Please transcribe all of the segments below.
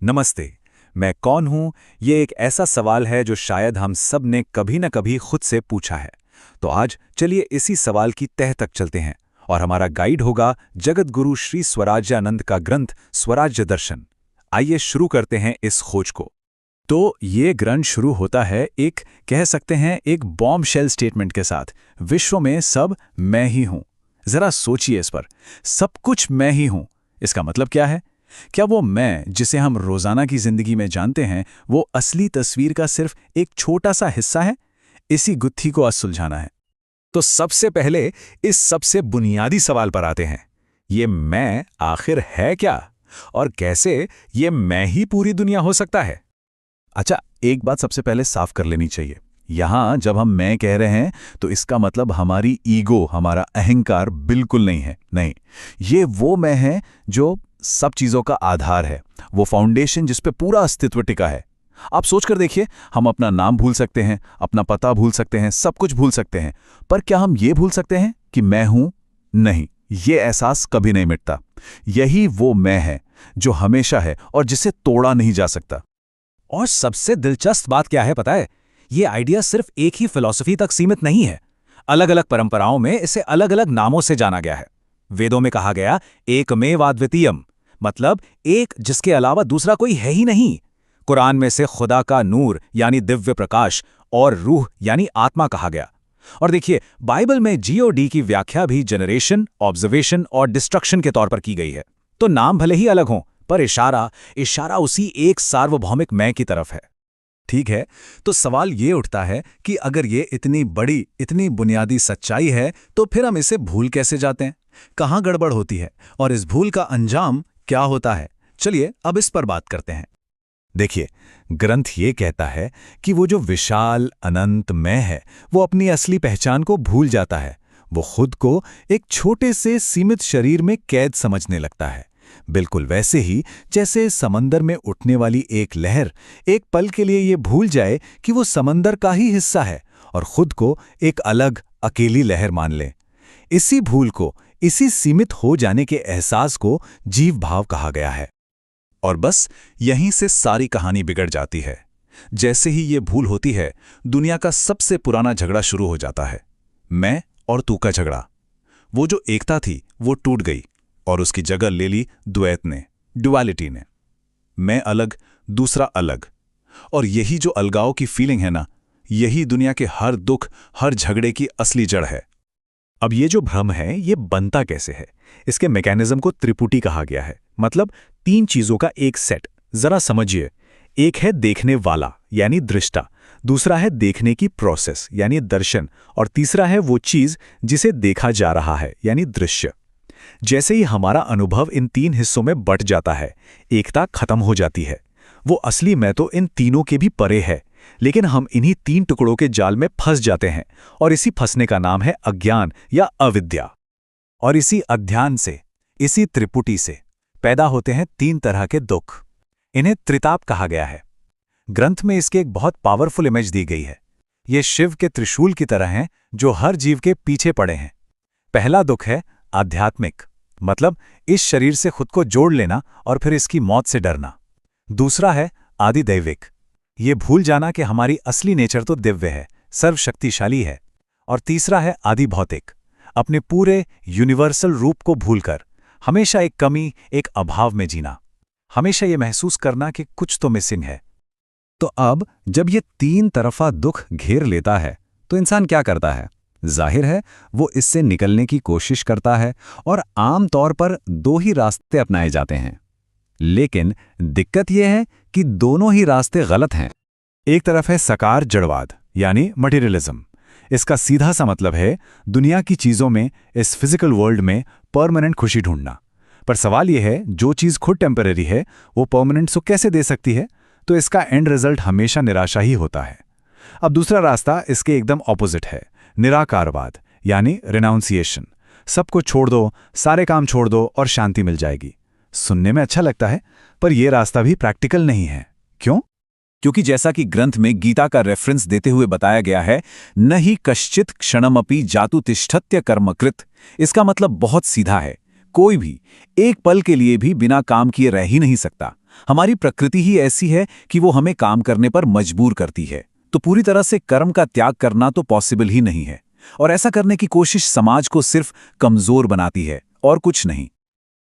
नमस्ते। मैं कौन हूं, ये एक ऐसा सवाल है जो शायद हम सब ने कभी न कभी खुद से पूछा है। तो आज चलिए इसी सवाल की तह तक चलते हैं और हमारा गाइड होगा जगत गुरु श्री स्वराज्यानंद का ग्रंथ स्वराज्य दर्शन। आइए शुरू करते हैं इस खोज को। तो ये ग्रंथ शुरू होता है कह सकते हैं एक बॉम्ब शेल स्टेटमेंट के साथ। विश्व में सब मैं ही हूं। जरा सोचिए इस पर, सब कुछ मैं ही हूं। इसका मतलब क्या है? क्या वो मैं जिसे हम रोजाना की जिंदगी में जानते हैं वो असली तस्वीर का सिर्फ एक छोटा सा हिस्सा है? इसी गुत्थी को आज सुलझाना है। तो सबसे पहले इस सबसे बुनियादी सवाल पर आते हैं। ये मैं आखिर है क्या, और कैसे ये मैं ही पूरी दुनिया हो सकता है? अच्छा, एक बात सबसे पहले साफ कर लेनी चाहिए। यहां जब हम मैं कह रहे हैं तो इसका मतलब हमारी ईगो, हमारा अहंकार बिल्कुल नहीं है। नहीं, ये वो मैं है जो सब चीजों का आधार है, वो फाउंडेशन जिस पे पूरा अस्तित्व टिका है। आप सोचकर देखिए, हम अपना नाम भूल सकते हैं, अपना पता भूल सकते हैं, सब कुछ भूल सकते हैं, पर क्या हम ये भूल सकते हैं कि मैं हूं? नहीं, ये एहसास कभी नहीं मिटता। यही वो मैं है जो हमेशा है और जिसे तोड़ा नहीं जा सकता। और सबसे दिलचस्प बात क्या है पता है? ये आइडिया सिर्फ एक ही फिलॉसफी तक सीमित नहीं है। अलग अलग परंपराओं में इसे अलग अलग नामों से जाना गया है। वेदों में कहा गया एकमेवाद्वितीयम, मतलब एक जिसके अलावा दूसरा कोई है ही नहीं। कुरान में से खुदा का नूर यानी दिव्य प्रकाश और रूह यानी आत्मा कहा गया। और देखिए, बाइबल में जीओडी की व्याख्या भी जनरेशन, ऑब्जर्वेशन और डिस्ट्रक्शन के तौर पर की गई है। तो नाम भले ही अलग हों, पर इशारा उसी एक सार्वभौमिक मैं की तरफ है। ठीक है, तो सवाल ये उठता है कि अगर ये इतनी बड़ी, इतनी बुनियादी सच्चाई है तो फिर हम इसे भूल कैसे जाते हैं? कहाँ गड़बड़ होती है और इस भूल का अंजाम क्या होता है? चलिए अब इस पर बात करते हैं। देखिए, ग्रंथ ये कहता है कि वो जो विशाल अनंत मैं है वो अपनी असली पहचान को भूल जाता है। वो खुद को एक छोटे से सीमित शरीर में कैद समझने लगता है। बिल्कुल वैसे ही जैसे समंदर में उठने वाली एक लहर एक पल के लिए ये भूल जाए कि वो समंदर का ही हिस्सा है और खुद को एक अलग अकेली लहर मान ले। इसी भूल को, इसी सीमित हो जाने के एहसास को जीव भाव कहा गया है। और बस यहीं से सारी कहानी बिगड़ जाती है। जैसे ही ये भूल होती है, दुनिया का सबसे पुराना झगड़ा शुरू हो जाता है, मैं और तू का झगड़ा। वो जो एकता थी वो टूट गई और उसकी जगह ले ली द्वैत ने, ड्युअलिटी ने। मैं अलग, दूसरा अलग। और यही जो अलगाव की फीलिंग है ना, यही दुनिया के हर दुख, हर झगड़े की असली जड़ है। अब ये जो भ्रम है ये बनता कैसे है? इसके मैकेनिज्म को त्रिपुटी कहा गया है, मतलब तीन चीजों का एक सेट। जरा समझिए, एक है देखने वाला यानी दृष्टा, दूसरा है देखने की प्रोसेस यानी दर्शन, और तीसरा है वो चीज जिसे देखा जा रहा है यानी दृश्य। जैसे ही हमारा अनुभव इन तीन हिस्सों में बंट जाता है, एकता खत्म हो जाती है। वो असली मैं तो इन तीनों के भी परे है, लेकिन हम इन्हीं तीन टुकड़ों के जाल में फंस जाते हैं और इसी फंसने का नाम है अज्ञान या अविद्या। और इसी अज्ञान से, इसी त्रिपुटी से पैदा होते हैं तीन तरह के दुख। इन्हें त्रिताप कहा गया है। ग्रंथ में इसके एक बहुत पावरफुल इमेज दी गई है। ये शिव के त्रिशूल की तरह हैं जो हर जीव के पीछे पड़े हैं। पहला दुख है आध्यात्मिक, मतलब इस शरीर से खुद को जोड़ लेना और फिर इसकी मौत से डरना। दूसरा है आदिदैविक, ये भूल जाना कि हमारी असली नेचर तो दिव्य है, सर्वशक्तिशाली है। और तीसरा है आदि भौतिक, अपने पूरे यूनिवर्सल रूप को भूलकर हमेशा एक कमी, एक अभाव में जीना, हमेशा ये महसूस करना कि कुछ तो मिसिंग है। तो अब जब ये तीन तरफा दुख घेर लेता है तो इंसान क्या करता है? जाहिर है वो इससे निकलने की कोशिश करता है और आम तौर पर दो ही रास्ते अपनाए जाते हैं। लेकिन दिक्कत यह है कि दोनों ही रास्ते गलत हैं। एक तरफ है सकार जड़वाद यानी मटेरियलिज्म। इसका सीधा सा मतलब है दुनिया की चीजों में, इस फिजिकल वर्ल्ड में परमानेंट खुशी ढूंढना। पर सवाल यह है, जो चीज खुद टेम्पररी है वो परमानेंट सुख कैसे दे सकती है? तो इसका एंड रिजल्ट हमेशा निराशा ही होता है। अब दूसरा रास्ता इसके एकदम ऑपोजिट है, निराकारवाद यानी रिनाउंसिएशन। सबको छोड़ दो, सारे काम छोड़ दो और शांति मिल जाएगी। सुनने में अच्छा लगता है, पर यह रास्ता भी प्रैक्टिकल नहीं है। क्यों? क्योंकि जैसा कि ग्रंथ में गीता का रेफरेंस देते हुए बताया गया है, न ही कश्चित क्षणमपि जातु तिष्ठत्य कर्मकृत। इसका मतलब बहुत सीधा है, कोई भी एक पल के लिए भी बिना काम किए रह ही नहीं सकता। हमारी प्रकृति ही ऐसी है कि वो हमें काम करने पर मजबूर करती है, तो पूरी तरह से कर्म का त्याग करना तो पॉसिबल ही नहीं है। और ऐसा करने की कोशिश समाज को सिर्फ कमजोर बनाती है और कुछ नहीं।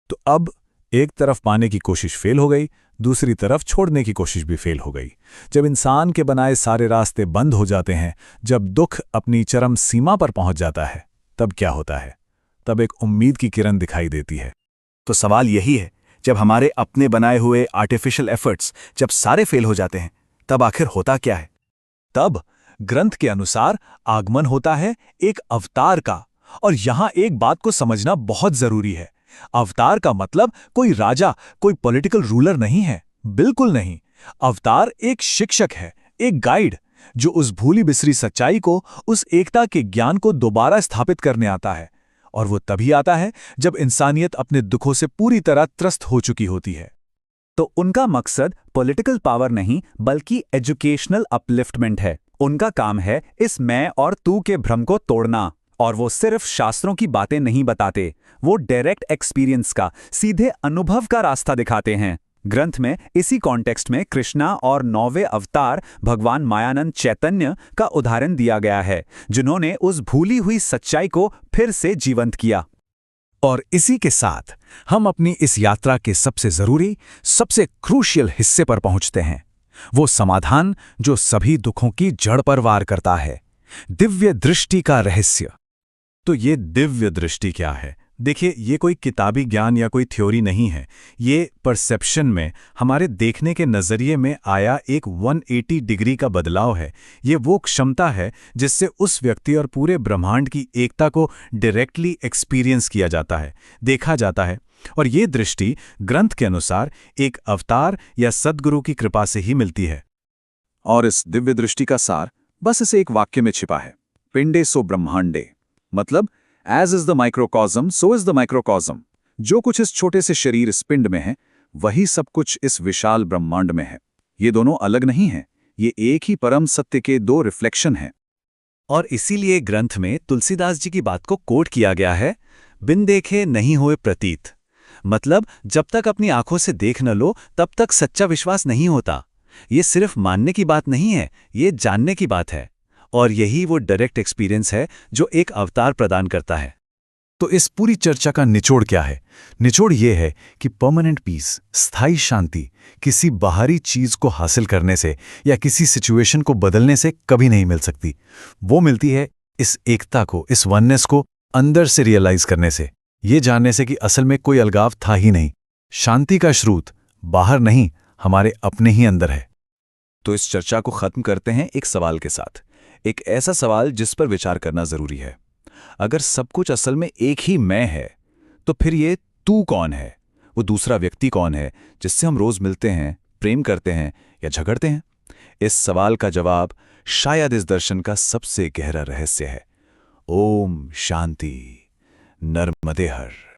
तो अब एक तरफ पाने की कोशिश फेल हो गई, दूसरी तरफ छोड़ने की कोशिश भी फेल हो गई। जब इंसान के बनाए सारे रास्ते बंद हो जाते हैं, जब दुख अपनी चरम सीमा पर पहुंच जाता है, तब क्या होता है? तब एक उम्मीद की किरण दिखाई देती है। तो सवाल यही है, जब हमारे अपने बनाए हुए आर्टिफिशियल एफर्ट्स जब सारे फेल हो जाते हैं, तब आखिर होता क्या है? तब ग्रंथ के अनुसार आगमन होता है एक अवतार का। और यहां एक बात को समझना बहुत जरूरी है। अवतार का मतलब कोई राजा, कोई पॉलिटिकल रूलर नहीं है, बिल्कुल नहीं। अवतार एक शिक्षक है, एक गाइड, जो उस भूली बिसरी सच्चाई को, उस एकता के ज्ञान को दोबारा स्थापित करने आता है। और वो तभी आता है जब इंसानियत अपने दुखों से पूरी तरह त्रस्त हो चुकी होती है। तो उनका मकसद पॉलिटिकल पावर नहीं, बल्कि एजुकेशनल अपलिफ्टमेंट है। उनका काम है इस मैं और तू के भ्रम को तोड़ना। और वो सिर्फ शास्त्रों की बातें नहीं बताते, वो डायरेक्ट एक्सपीरियंस का, सीधे अनुभव का रास्ता दिखाते हैं। ग्रंथ में इसी कॉन्टेक्स्ट में कृष्णा और 9वें अवतार भगवान मायानंद चैतन्य का उदाहरण दिया गया है, जिन्होंने उस भूली हुई सच्चाई को फिर से जीवंत किया। और इसी के साथ हम अपनी इस यात्रा के सबसे जरूरी, सबसे क्रूशियल हिस्से पर पहुंचते हैं। वो समाधान जो सभी दुखों की जड़ पर वार करता है, दिव्य दृष्टि का रहस्य। तो ये दिव्य दृष्टि क्या है? देखिए, ये कोई किताबी ज्ञान या कोई थ्योरी नहीं है। ये परसेप्शन में, हमारे देखने के नज़रिए में आया एक 180 डिग्री का बदलाव है। ये वो क्षमता है जिससे उस व्यक्ति और पूरे ब्रह्मांड की एकता को डायरेक्टली एक्सपीरियंस किया जाता है, देखा जाता है। और ये दृष्टि ग्रंथ के अनुसार एक अवतार या सद्गुरु की कृपा से ही मिलती है। और इस दिव्य दृष्टि का सार बस इसे एक वाक्य में छिपा है, पिंडे सो ब्रह्मांडे। मतलब as is the microcosm so is the microcosm. जो कुछ इस छोटे से शरीर इस पिंड में है, वही सब कुछ इस विशाल ब्रह्मांड में है। ये दोनों अलग नहीं हैं, ये एक ही परम सत्य के दो रिफ्लेक्शन हैं। और इसीलिए ग्रंथ में तुलसीदास जी की बात को कोट किया गया है, बिन देखे नहीं होए प्रतीत। मतलब जब तक अपनी आंखों से देख न लो, तब तक सच्चा विश्वास नहीं होता। ये सिर्फ मानने की बात नहीं है, ये जानने की बात है। और यही वो डायरेक्ट एक्सपीरियंस है जो एक अवतार प्रदान करता है। तो इस पूरी चर्चा का निचोड़ क्या है? निचोड़ ये है कि परमानेंट पीस, स्थायी शांति, किसी बाहरी चीज को हासिल करने से या किसी सिचुएशन को बदलने से कभी नहीं मिल सकती। वो मिलती है इस एकता को, इस वननेस को अंदर से रियलाइज करने से, ये जानने से कि असल में कोई अलगाव था ही नहीं। शांति का स्रोत बाहर नहीं, हमारे अपने ही अंदर है। तो इस चर्चा को खत्म करते हैं एक सवाल के साथ, एक ऐसा सवाल जिस पर विचार करना जरूरी है। अगर सब कुछ असल में एक ही मैं है, तो फिर ये तू कौन है? वो दूसरा व्यक्ति कौन है जिससे हम रोज मिलते हैं, प्रेम करते हैं या झगड़ते हैं? इस सवाल का जवाब शायद इस दर्शन का सबसे गहरा रहस्य है। ओम शांति। नर्मदे हर।